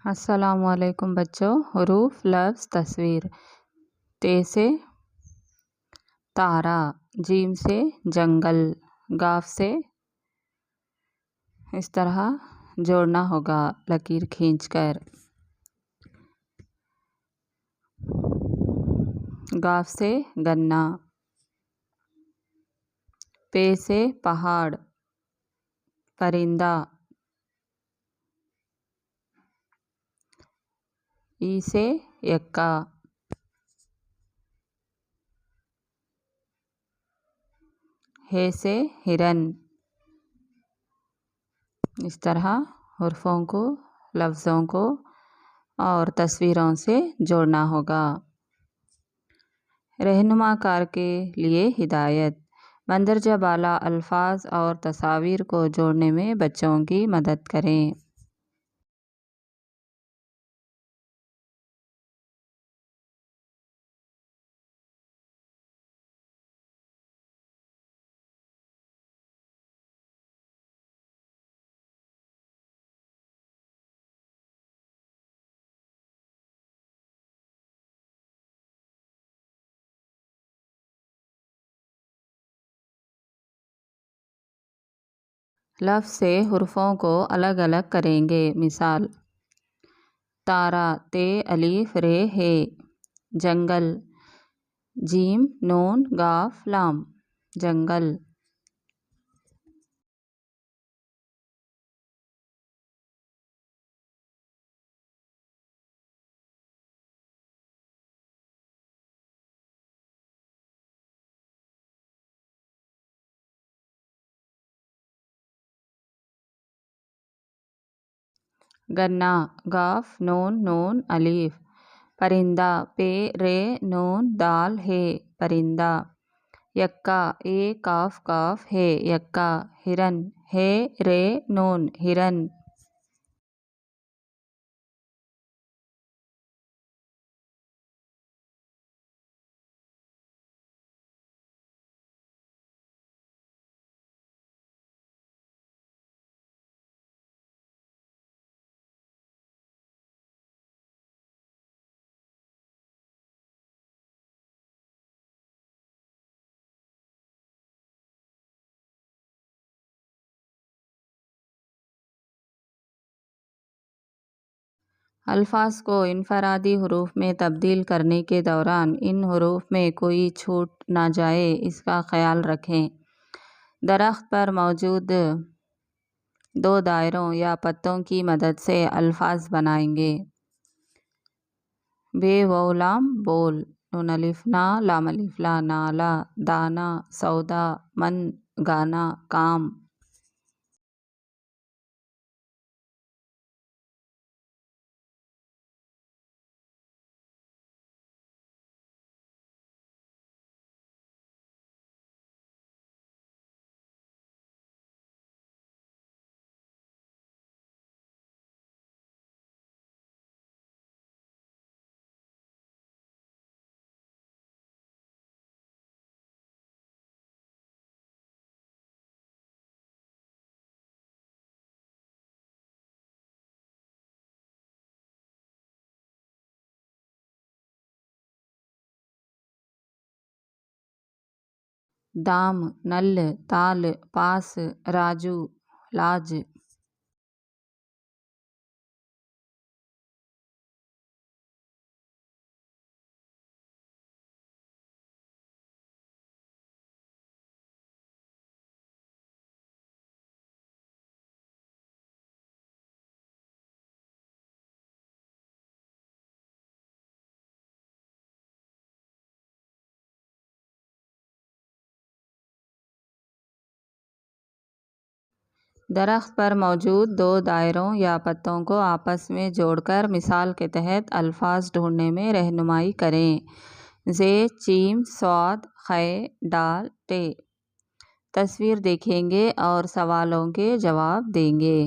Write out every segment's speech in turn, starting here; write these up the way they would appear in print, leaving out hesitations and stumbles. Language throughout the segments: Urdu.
السلام علیکم بچوں، حروف، لفظ، تصویر۔ ت سے تارا، جیم سے جنگل، گاف سے اس طرح جوڑنا ہوگا لکیر کھینچ کر۔ گاف سے گنا، پے سے پہاڑ، پرندہ، ای سے یکا، ہے سے ہرن۔ اس طرح حروفوں کو، لفظوں کو اور تصویروں سے جوڑنا ہوگا۔ رہنما کار کے لیے ہدایت۔ مندرجہ بالا الفاظ اور تصاویر کو جوڑنے میں بچوں کی مدد کریں۔ لفظ سے حروفوں کو الگ الگ کریں گے۔ مثال: تارا، ت الف ر ہے، جنگل، جیم نون گاف لام، جنگل۔ گنا، گاف نون نون الف، پرندہ، پ ر نون دال ہے، پرندہ۔ یکا، اے کاف کاف ہے، یکا، ہرن، ہے ر نون ہرن۔ الفاظ کو انفرادی حروف میں تبدیل کرنے کے دوران ان حروف میں کوئی چھوٹ نہ جائے، اس کا خیال رکھیں۔ درخت پر موجود دو دائروں یا پتوں کی مدد سے الفاظ بنائیں گے۔ بے و لام بول، نون الف نا، لام الف لا، نالا، دانا، سودا، من، گانا، کام۔ دام، نل، تال، پاس، راجو، لاج۔ درخت پر موجود دو دائروں یا پتوں کو آپس میں جوڑ کر مثال کے تحت الفاظ ڈھونڈنے میں رہنمائی کریں۔ ز، چ، ص، خ، ڈ، ٹ۔ تصویر دیکھیں گے اور سوالوں کے جواب دیں گے۔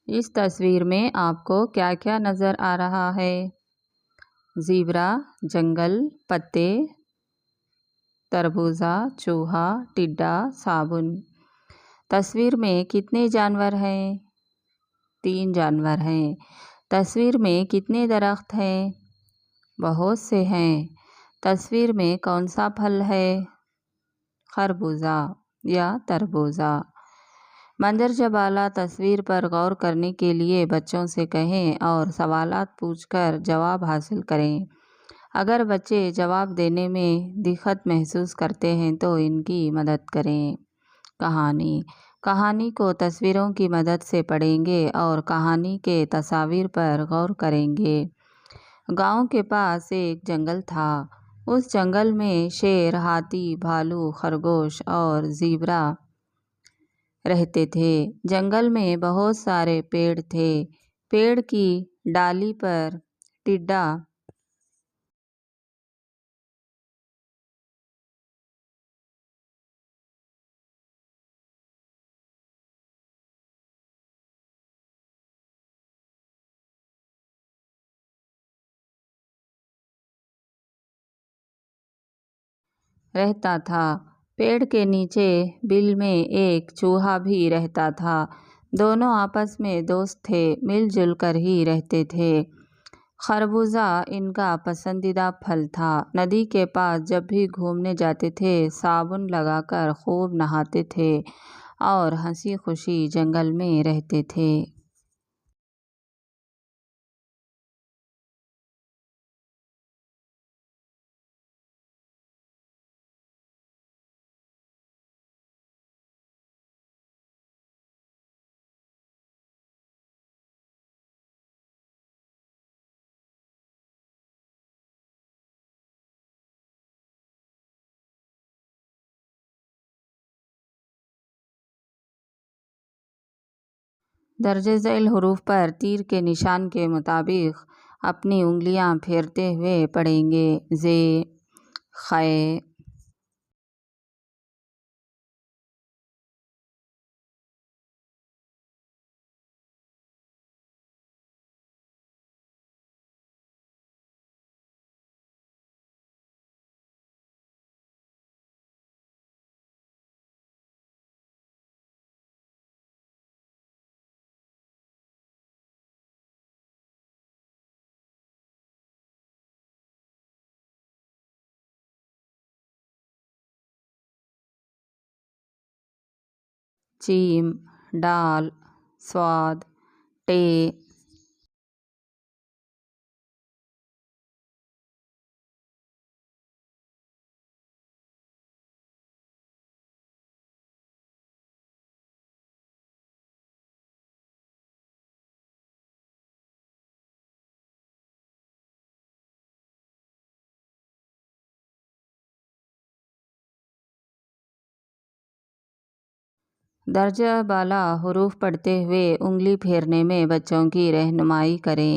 اس تصویر میں آپ کو کیا کیا نظر آ رہا ہے؟ زیبرا، جنگل، پتے، تربوزہ، چوہا، ٹڈا، صابن۔ تصویر میں کتنے جانور ہیں؟ 3 جانور ہیں۔ تصویر میں کتنے درخت ہیں؟ بہت سے ہیں۔ تصویر میں کون سا پھل ہے؟ خربوزہ یا تربوزہ۔ مندرجہ بالا تصویر پر غور کرنے کے لیے بچوں سے کہیں اور سوالات پوچھ کر جواب حاصل کریں۔ اگر بچے جواب دینے میں دقت محسوس کرتے ہیں تو ان کی مدد کریں۔ کہانی کو تصویروں کی مدد سے پڑھیں گے اور کہانی کے تصاویر پر غور کریں گے۔ گاؤں کے پاس ایک جنگل تھا۔ اس جنگل میں شیر، ہاتھی، بھالو، خرگوش اور زیبرا رہتے تھے۔ جنگل میں بہت سارے پیڑ تھے۔ پیڑ کی ڈالی پر ٹڈا رہتا تھا۔ پیڑ کے نیچے بل میں ایک چوہا بھی رہتا تھا۔ دونوں آپس میں دوست تھے، مل جل کر ہی رہتے تھے۔ خربوزہ ان کا پسندیدہ پھل تھا۔ ندی کے پاس جب بھی گھومنے جاتے تھے، صابن لگا کر خوب نہاتے تھے اور ہنسی خوشی جنگل میں رہتے تھے۔ درج ذیل حروف پر تیر کے نشان کے مطابق اپنی انگلیاں پھیرتے ہوئے پڑھیں گے۔ ز، خ، ج، ڈ، ص، ٹ۔ درجہ بالا حروف پڑھتے ہوئے انگلی پھیرنے میں بچوں کی رہنمائی کریں۔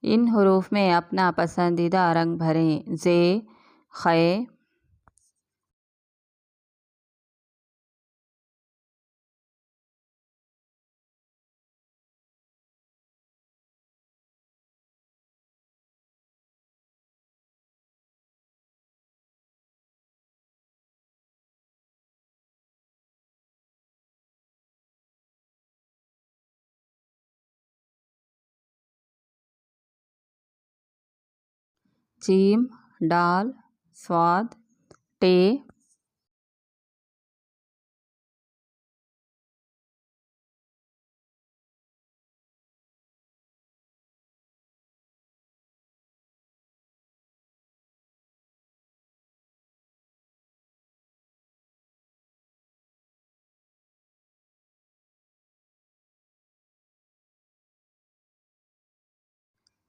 ان حروف میں اپنا پسندیدہ رنگ بھریں۔ ز، خ، ج، ڈ، ص، ٹ۔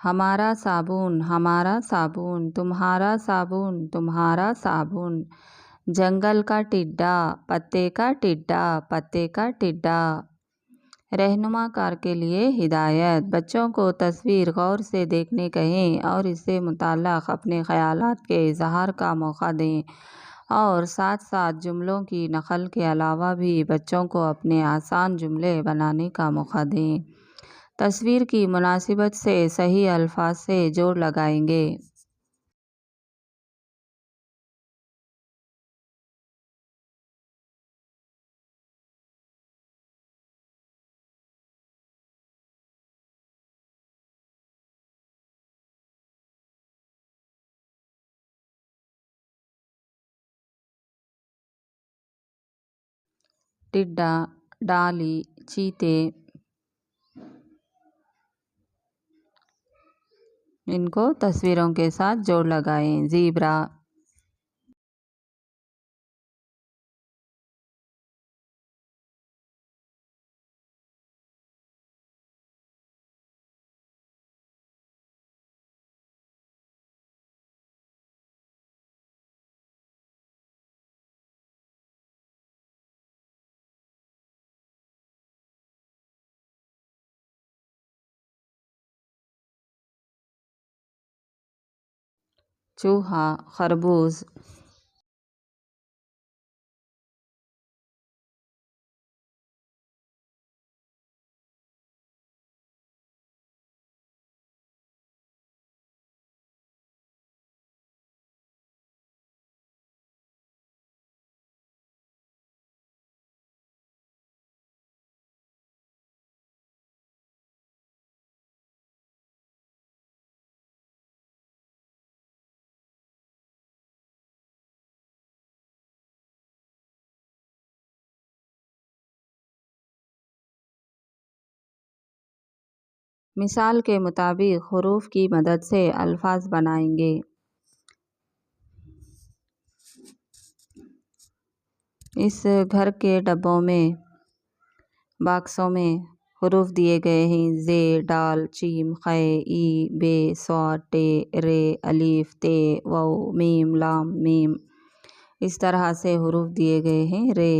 ہمارا صابن، ہمارا صابن، تمہارا صابن، تمہارا صابن، جنگل کا ٹڈا، پتے کا ٹڈا، پتے کا ٹڈا۔ رہنما کار کے لیے ہدایت: بچوں کو تصویر غور سے دیکھنے کہیں اور اس سے متعلق اپنے خیالات کے اظہار کا موقع دیں، اور ساتھ ساتھ جملوں کی نقل کے علاوہ بھی بچوں کو اپنے آسان جملے بنانے کا موقع دیں۔ تصویر کی مناسبت سے صحیح الفاظ سے جوڑ لگائیں گے۔ ٹڈا، ڈالی، چیتے، ان کو تصویروں کے ساتھ جوڑ لگائیں۔ زیبرا، چوہا، خرگوش، مثال کے مطابق حروف کی مدد سے الفاظ بنائیں گے۔ اس گھر کے ڈبوں میں، باکسوں میں حروف دیے گئے ہیں: زے، ڈال، چیم، خے، ای، بے، صاد، ٹے، رے، الف، تے، واو، میم، لام، میم۔ اس طرح سے حروف دیے گئے ہیں۔ رے،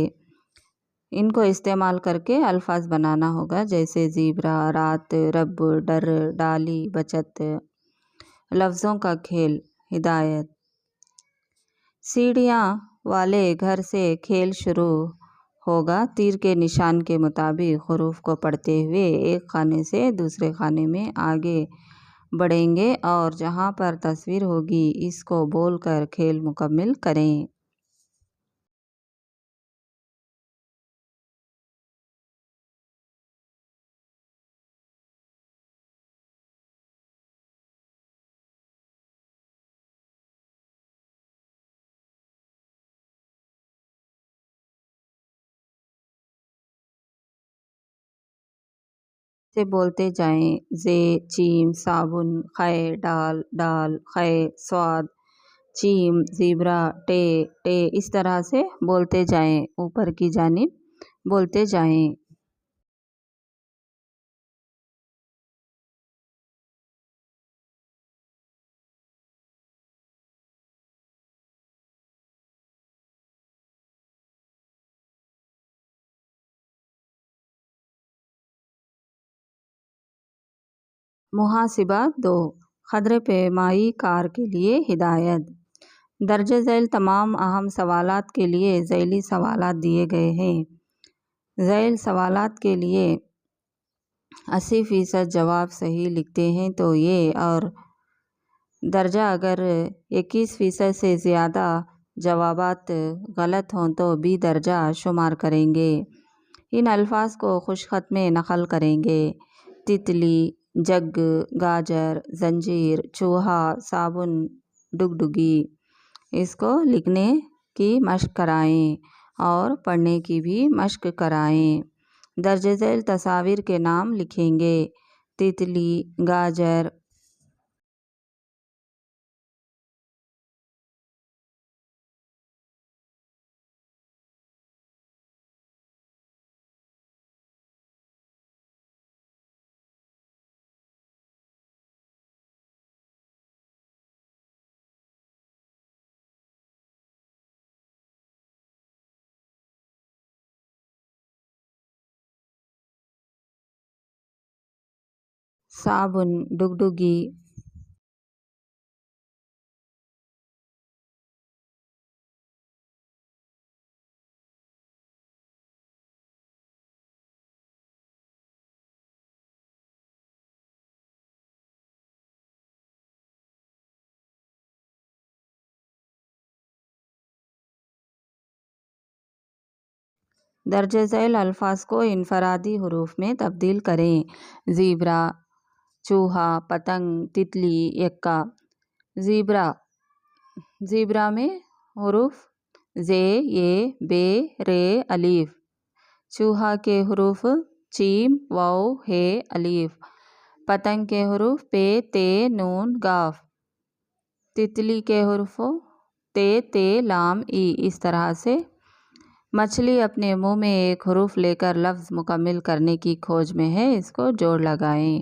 ان کو استعمال کر کے الفاظ بنانا ہوگا، جیسے زیبرا، رات، رب، ڈر، ڈالی، بچت۔ لفظوں کا کھیل۔ ہدایت: سیڑھیاں والے گھر سے کھیل شروع ہوگا۔ تیر کے نشان کے مطابق حروف کو پڑھتے ہوئے ایک خانے سے دوسرے خانے میں آگے بڑھیں گے اور جہاں پر تصویر ہوگی اس کو بول کر کھیل مکمل کریں۔ سے بولتے جائیں: زے، چیم، صابن، خے، ڈال، ڈال، خے، صاد، چیم، زیبرا، ٹے، ٹے۔ اس طرح سے بولتے جائیں، اوپر کی جانب بولتے جائیں۔ محاسبہ 2: خضر پیمائی کار کے لیے ہدایت: درج ذیل تمام اہم سوالات کے لیے ذیلی سوالات دیے گئے ہیں۔ ذیل سوالات کے لیے 80% جواب صحیح لکھتے ہیں تو یہ، اور درجہ اگر 21% سے زیادہ جوابات غلط ہوں تو B درجہ شمار کریں گے۔ ان الفاظ کو خوش خط میں نقل کریں گے: تتلی، جگ، گاجر، زنجیر، چوہا، صابن، ڈگڈگی۔ اس کو لکھنے کی مشق کرائیں اور پڑھنے کی بھی مشق کرائیں۔ درج ذیل تصاویر کے نام لکھیں گے: تتلی، گاجر، صابن ڈگڈگی درج ذیل الفاظ کو انفرادی حروف میں تبدیل کریں۔ زیبرا چوہا پتنگ تتلی یکا۔ زیبرا میں حروف زے یہ بے رے الف۔ چوہا کے حروف چیم واو ہے الف۔ پتنگ کے حروف پے تے نون قاف۔ تتلی کے حروف تے تے لام ای۔ اس طرح سے مچھلی اپنے منہ میں ایک حروف لے کر لفظ مکمل کرنے کی کھوج میں ہے، اس کو جوڑ لگائیں۔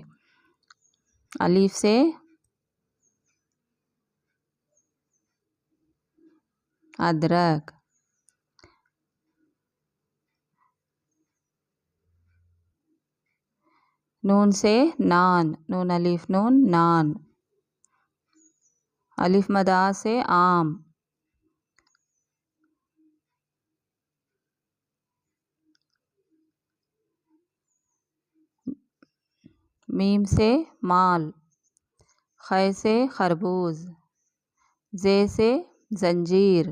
الف سے ادرک، نون سے نان، نون الف نون نان۔ الف مد آ سے آم۔ میم سے مال۔ خے سے خربوز۔ زے سے زنجیر۔